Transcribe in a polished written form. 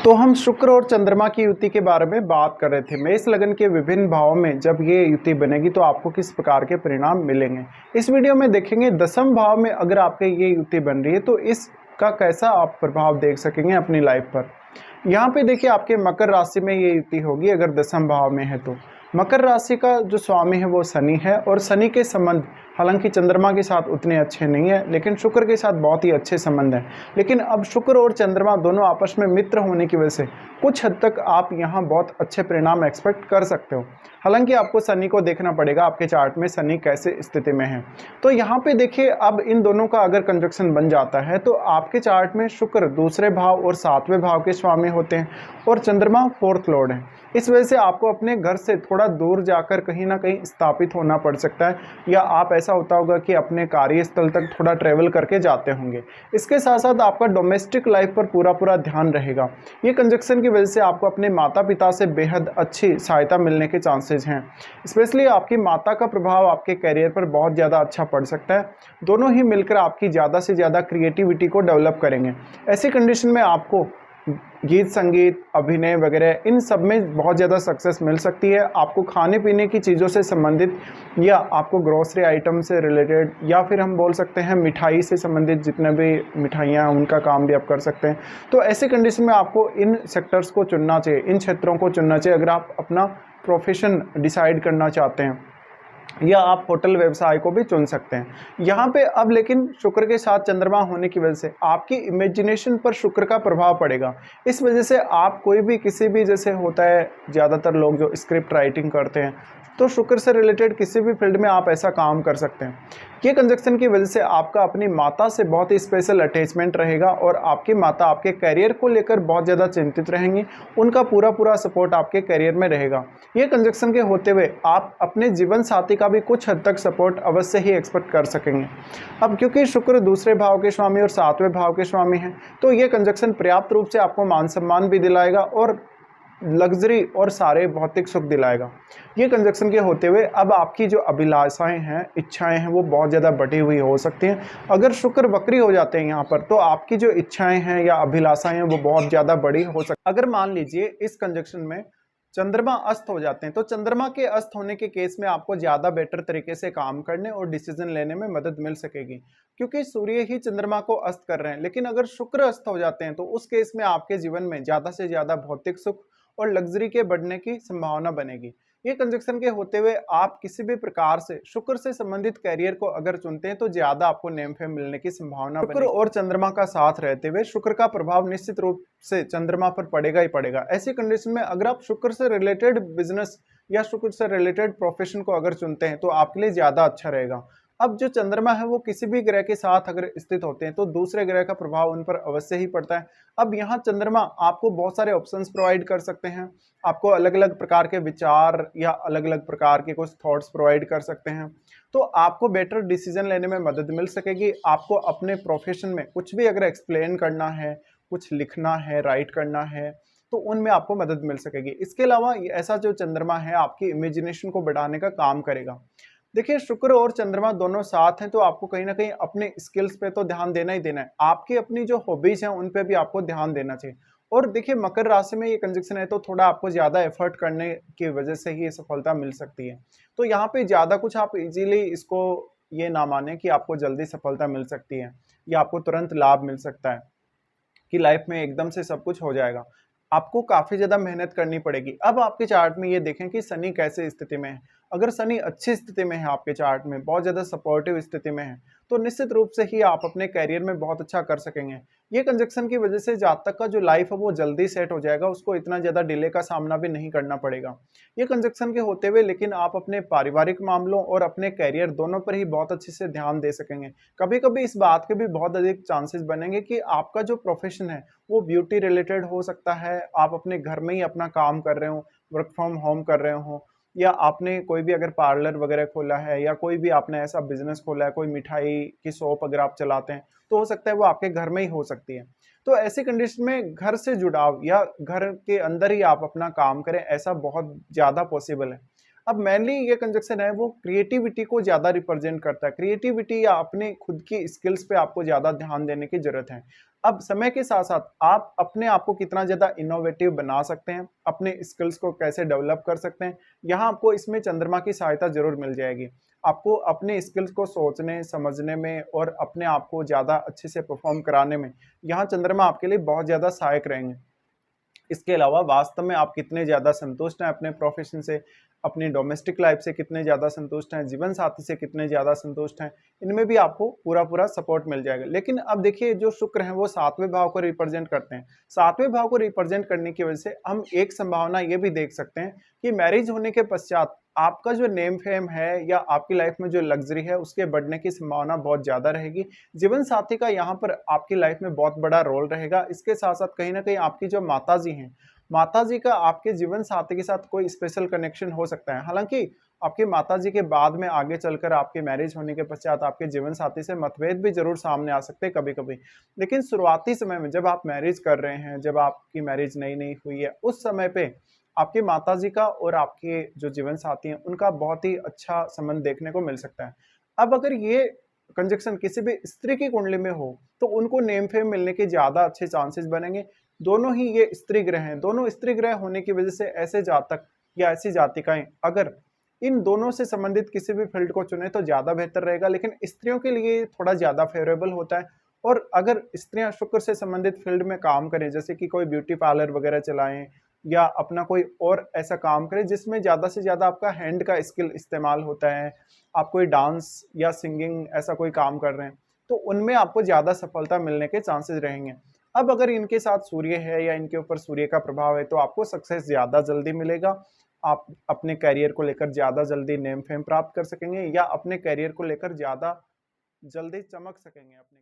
तो हम शुक्र और चंद्रमा की युति के बारे में बात कर रहे थे। मेष लगन के विभिन्न भावों में जब ये युति बनेगी तो आपको किस प्रकार के परिणाम मिलेंगे, इस वीडियो में देखेंगे। दसम भाव में अगर आपके ये युति बन रही है तो इसका कैसा आप प्रभाव देख सकेंगे अपनी लाइफ पर। यहाँ पे देखिए, आपके मकर राशि में ये युति होगी अगर दसम भाव में है तो। मकर राशि का जो स्वामी है वो शनि है, और शनि के संबंध हालांकि चंद्रमा के साथ उतने अच्छे नहीं है, लेकिन शुक्र के साथ बहुत ही अच्छे संबंध हैं। लेकिन अब शुक्र और चंद्रमा दोनों आपस में मित्र होने की वजह से कुछ हद तक आप यहाँ बहुत अच्छे परिणाम एक्सपेक्ट कर सकते हो। हालांकि आपको शनि को देखना पड़ेगा, आपके चार्ट में शनि कैसे स्थिति में है। तो यहाँ पे देखिए, अब इन दोनों का अगर कंजक्शन बन जाता है तो आपके चार्ट में शुक्र दूसरे भाव और सातवें भाव के स्वामी होते हैं, और चंद्रमा फोर्थ लॉर्ड है। इस वजह से आपको अपने घर से थोड़ा दूर जाकर कहीं ना कहीं स्थापित होना पड़ सकता है, या आप ऐसा होता होगा कि अपने कार्यस्थल तक थोड़ा ट्रेवल करके जाते होंगे। इसके साथ साथ आपका डोमेस्टिक लाइफ पर पूरा ध्यान रहेगा। ये कंजक्शन की वजह से आपको अपने माता पिता से बेहद अच्छी सहायता मिलने के चांसेस हैं। स्पेशली आपकी माता का प्रभाव आपके करियर पर बहुत ज़्यादा अच्छा पड़ सकता है। दोनों ही मिलकर आपकी ज़्यादा से ज़्यादा क्रिएटिविटी को डेवलप करेंगे। ऐसी कंडीशन में आपको गीत संगीत अभिनय वगैरह इन सब में बहुत ज़्यादा सक्सेस मिल सकती है। आपको खाने पीने की चीज़ों से संबंधित, या आपको ग्रोसरी आइटम से रिलेटेड, या फिर हम बोल सकते हैं मिठाई से संबंधित जितने भी मिठाइयाँ उनका काम भी आप कर सकते हैं। तो ऐसी कंडीशन में आपको इन सेक्टर्स को चुनना चाहिए, इन क्षेत्रों को चुनना चाहिए अगर आप अपना प्रोफेशन डिसाइड करना चाहते हैं, या आप होटल व्यवसाय को भी चुन सकते हैं। यहाँ पे अब लेकिन शुक्र के साथ चंद्रमा होने की वजह से आपकी इमेजिनेशन पर शुक्र का प्रभाव पड़ेगा। इस वजह से आप कोई भी किसी भी, जैसे होता है ज़्यादातर लोग जो स्क्रिप्ट राइटिंग करते हैं, तो शुक्र से रिलेटेड किसी भी फील्ड में आप ऐसा काम कर सकते हैं। ये कंजक्शन की वजह से आपका अपनी माता से बहुत ही स्पेशल अटैचमेंट रहेगा, और आपकी माता आपके करियर को लेकर बहुत ज़्यादा चिंतित रहेंगी। उनका पूरा सपोर्ट आपके करियर में रहेगा। ये कंजक्शन के होते हुए आप अपने जीवन साथी का भी कुछ हद तक सपोर्ट अवश्य ही एक्सपेक्ट कर सकेंगे। अब क्योंकि शुक्र दूसरे भाव के स्वामी और सातवें भाव के स्वामी हैं, तो ये कंजक्शन पर्याप्त रूप से आपको मान सम्मान भी दिलाएगा और लग्जरी और सारे भौतिक सुख दिलाएगा। ये कंजक्शन के होते हुए अब आपकी जो अभिलाषाएं हैं, इच्छाएं हैं, वो बहुत ज़्यादा बढ़ी हुई हो सकती हैं। अगर शुक्र वक्री हो जाते हैं यहाँ पर, तो आपकी जो इच्छाएं हैं या अभिलाषाएं हैं वो बहुत ज़्यादा बड़ी हो सकती। अगर मान लीजिए इस कंजक्शन में चंद्रमा अस्त हो जाते हैं, तो चंद्रमा के अस्त होने के केस में आपको ज़्यादा बेटर तरीके से काम करने और डिसीजन लेने में मदद मिल सकेगी, क्योंकि सूर्य ही चंद्रमा को अस्त कर रहे हैं। लेकिन अगर शुक्र अस्त हो जाते हैं तो उस केस में आपके जीवन में ज़्यादा से ज़्यादा भौतिक सुख और लग्जरी के बढ़ने की संभावना बनेगी। ये कंजक्शन के होते हुए आप किसी भी प्रकार से शुक्र से संबंधित करियर को अगर चुनते हैं तो ज्यादा आपको नेम फेम मिलने की संभावना बनेगी। शुक्र और चंद्रमा का साथ रहते हुए शुक्र का प्रभाव निश्चित रूप से चंद्रमा पर पड़ेगा ही पड़ेगा। ऐसी कंडीशन में अगर आप शुक्र से रिलेटेड बिजनेस या शुक्र से रिलेटेड प्रोफेशन को अगर चुनते हैं तो आपके लिए ज्यादा अच्छा रहेगा। अब जो चंद्रमा है वो किसी भी ग्रह के साथ अगर स्थित होते हैं तो दूसरे ग्रह का प्रभाव उन पर अवश्य ही पड़ता है। अब यहाँ चंद्रमा आपको बहुत सारे ऑप्शंस प्रोवाइड कर सकते हैं, आपको अलग अलग प्रकार के विचार या अलग अलग प्रकार के कुछ थॉट्स प्रोवाइड कर सकते हैं। तो आपको बेटर डिसीजन लेने में मदद मिल सकेगी। आपको अपने प्रोफेशन में कुछ भी अगर एक्सप्लेन करना है, कुछ लिखना है, राइट करना है, तो उनमें आपको मदद मिल सकेगी। इसके अलावा ऐसा जो चंद्रमा है आपकी इमेजिनेशन को बढ़ाने का काम करेगा। देखिए, शुक्र और चंद्रमा दोनों साथ हैं तो आपको कहीं ना कहीं अपने स्किल्स पे तो ध्यान देना ही देना है। आपकी अपनी जो हॉबीज हैं उन पे भी आपको ध्यान देना चाहिए। और देखिए, मकर राशि में ये कंजक्शन है तो थोड़ा आपको ज्यादा एफर्ट करने की वजह से ही ये सफलता मिल सकती है। तो यहाँ पे ज्यादा कुछ आप इजीली इसको ये ना माने कि आपको जल्दी सफलता मिल सकती है या आपको तुरंत लाभ मिल सकता है कि लाइफ में एकदम से सब कुछ हो जाएगा। आपको काफी ज्यादा मेहनत करनी पड़ेगी। अब आपके चार्ट में ये देखें कि शनि कैसे स्थिति में है। अगर शनि अच्छी स्थिति में है, आपके चार्ट में बहुत ज्यादा सपोर्टिव स्थिति में है, तो निश्चित रूप से ही आप अपने करियर में बहुत अच्छा कर सकेंगे। ये कंजक्शन की वजह से जातक का जो लाइफ है वो जल्दी सेट हो जाएगा, उसको इतना ज्यादा डिले का सामना भी नहीं करना पड़ेगा। ये कंजक्शन के होते हुए लेकिन आप अपने पारिवारिक मामलों और अपने करियर दोनों पर ही बहुत अच्छे से ध्यान दे सकेंगे। कभी कभी इस बात के भी बहुत अधिक चांसेस बनेंगे कि आपका जो प्रोफेशन है वो ब्यूटी रिलेटेड हो सकता है। आप अपने घर में ही अपना काम कर रहे हो, वर्क फ्रॉम होम कर रहे हो, या आपने कोई भी अगर पार्लर वगैरह खोला है, या कोई भी आपने ऐसा बिजनेस खोला है, कोई मिठाई की शॉप अगर आप चलाते हैं, तो हो सकता है वो आपके घर में ही हो सकती है। तो ऐसी कंडीशन में घर से जुड़ाव या घर के अंदर ही आप अपना काम करें, ऐसा बहुत ज़्यादा पॉसिबल है। अब मेनली ये कंजक्शन है वो क्रिएटिविटी को ज़्यादा रिप्रेजेंट करता है। क्रिएटिविटी या अपने खुद की स्किल्स पे आपको ज़्यादा ध्यान देने की ज़रूरत है। अब समय के साथ-साथ आप अपने आप को कितना ज़्यादा इनोवेटिव बना सकते हैं, अपने स्किल्स को कैसे डेवलप कर सकते हैं, यहाँ आपको इसमें चंद्रमा की सहायता ज़रूर मिल जाएगी। आपको अपने स्किल्स को सोचने, समझने में और अपने आप को ज़्यादा अच्छे से परफ़ॉर्म कराने में, यहाँ चंद्रमा आपके लिए बहुत ज़्यादा सहायक रहेंगे। इसके अलावा वास्तव में आप कितने ज़्यादा संतुष्ट हैं अपने प्रोफ़ेशन से, अपनी डोमेस्टिक लाइफ़ से कितने ज़्यादा संतुष्ट हैं, जीवन साथी से कितने ज़्यादा संतुष्ट हैं, इनमें भी आपको पूरा-पूरा सपोर्ट मिल जाएगा। लेकिन अब देखिए जो शुक्र हैं वो 7वें भाव को रिप्रेज़ेंट करते हैं। 7वें भाव को रिप्रेज़ेंट करने की वजह से हम एक संभावना ये भी देख सकते हैं कि मैरिज होने के पश्चात आपका जो नेम फेम है या आपकी लाइफ़ में जो लग्ज़री है उसके बढ़ने की संभावना बहुत ज़्यादा रहेगी। जीवन साथी का यहाँ पर आपकी लाइफ़ में बहुत बड़ा रोल रहेगा। इसके साथ-साथ कहीं न कहीं आपकी जो माताजी हैं, माताजी का आपके जीवन साथी के साथ कोई स्पेशल कनेक्शन हो सकता है। हालाँकि आपकी माताजी के बाद में आगे चलकर आपके मैरिज होने के पश्चात आपके जीवन साथी से मतभेद भी ज़रूर सामने आ सकते हैं कभी-कभी। लेकिन शुरुआती समय में जब आप मैरिज कर रहे हैं, जब आपकी मैरिज नई-नई हुई है, उस समय पे आपकी माताजी का और आपके जो जीवन साथी हैं, उनका बहुत ही अच्छा संबंध देखने को मिल सकता है। अब अगर ये कंजक्शन किसी भी स्त्री की कुंडली में हो, तो उनको नेम फेम मिलने के ज़्यादा अच्छे चांसेस बनेंगे। दोनों ही ये स्त्री ग्रह हैं, दोनों स्त्री ग्रह होने की वजह से ऐसे जातक या ऐसी जातिकाएँ अगर इन दोनों से संबंधित किसी भी फ़ील्ड को चुनें तो ज़्यादा बेहतर रहेगा, लेकिन स्त्रियों के लिए थोड़ा ज़्यादा फ़ेवरेबल होता है। और अगर स्त्रियाँ शुक्र से संबंधित फ़ील्ड में काम करें, जैसे कि कोई ब्यूटी पार्लर वगैरह चलाएँ या अपना कोई और ऐसा काम करें जिसमें ज़्यादा से ज़्यादा आपका हैंड का स्किल इस्तेमाल होता है, आप कोई डांस या सिंगिंग ऐसा कोई काम कर रहे हैं, तो उनमें आपको ज़्यादा सफलता मिलने के चांसेस रहेंगे। अब अगर इनके साथ सूर्य है या इनके ऊपर सूर्य का प्रभाव है, तो आपको सक्सेस ज़्यादा जल्दी मिलेगा। आप अपने करियर को लेकर ज़्यादा जल्दी नेम फेम प्राप्त कर सकेंगे या अपने करियर को लेकर ज़्यादा जल्दी चमक सकेंगे अपने